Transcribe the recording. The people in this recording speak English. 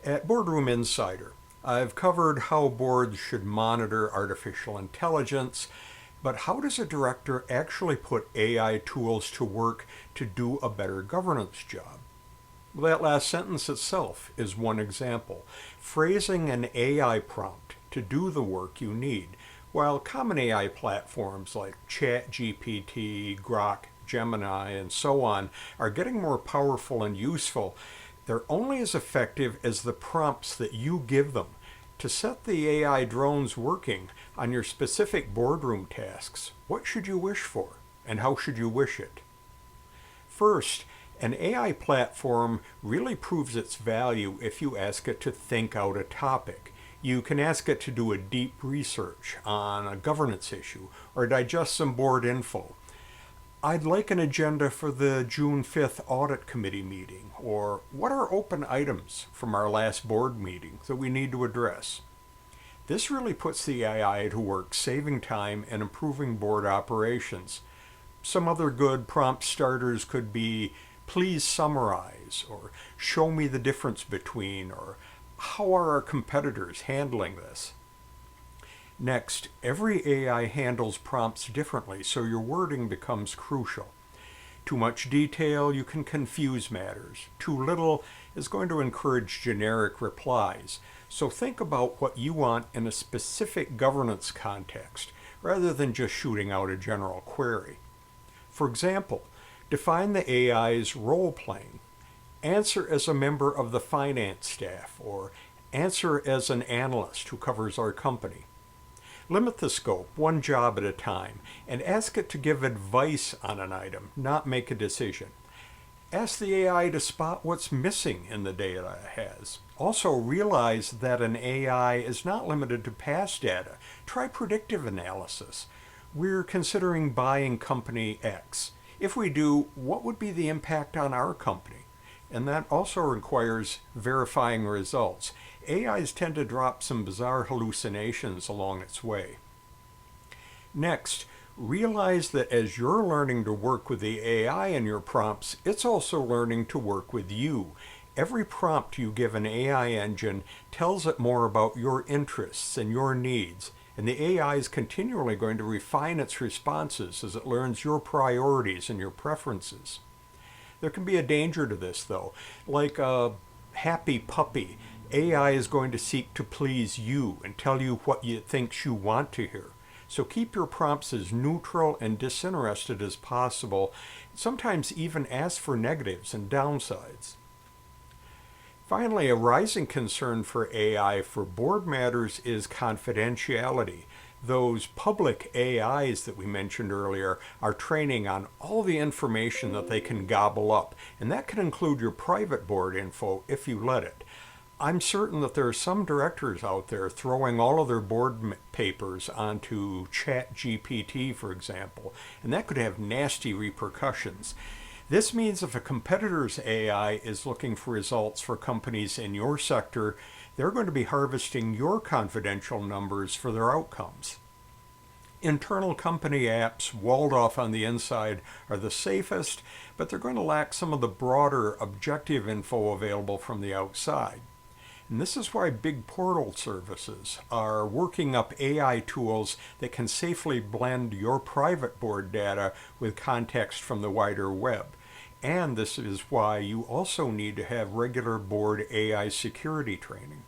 At Boardroom Insider, I've covered how boards should monitor artificial intelligence, but how does a director actually put AI tools to work to do a better governance job? Well, that last sentence itself is one example. Phrasing an AI prompt to do the work you need, while common AI platforms like ChatGPT, Grok, Gemini, and so on are getting more powerful and useful, they're only as effective as the prompts that you give them. To set the AI drones working on your specific boardroom tasks, what should you wish for, and how should you wish it? First, an AI platform really proves its value if you ask it to think out a topic. You can ask it to do a deep research on a governance issue or digest some board info. I'd like an agenda for the June 5th Audit Committee meeting, or what are open items from our last board meeting that we need to address? This really puts the AI to work, saving time and improving board operations. Some other good prompt starters could be, please summarize, or show me the difference between, or how are our competitors handling this? Next, every AI handles prompts differently, so your wording becomes crucial. Too much detail, you can confuse matters. Too little is going to encourage generic replies. So think about what you want in a specific governance context, rather than just shooting out a general query. For example, define the AI's role playing. Answer as a member of the finance staff, or answer as an analyst who covers our company. Limit the scope, one job at a time, and ask it to give advice on an item, not make a decision. Ask the AI to spot what's missing in the data it has. Also realize that an AI is not limited to past data. Try predictive analysis. We're considering buying company X. If we do, what would be the impact on our company? And that also requires verifying results. AIs tend to drop some bizarre hallucinations along its way. Next, realize that as you're learning to work with the AI in your prompts, it's also learning to work with you. Every prompt you give an AI engine tells it more about your interests and your needs, and the AI is continually going to refine its responses as it learns your priorities and your preferences. There can be a danger to this, though. Like a happy puppy, AI is going to seek to please you and tell you what it thinks you want to hear. So keep your prompts as neutral and disinterested as possible. Sometimes even ask for negatives and downsides. Finally, a rising concern for AI for board matters is confidentiality. Those public AIs that we mentioned earlier are training on all the information that they can gobble up, and that can include your private board info if you let it. I'm certain that there are some directors out there throwing all of their board papers onto ChatGPT, for example, and that could have nasty repercussions. This means if a competitor's AI is looking for results for companies in your sector, they're going to be harvesting your confidential numbers for their outcomes. Internal company apps walled off on the inside are the safest, but they're going to lack some of the broader objective info available from the outside. And this is why big portal services are working up AI tools that can safely blend your private board data with context from the wider web. And this is why you also need to have regular board AI security training.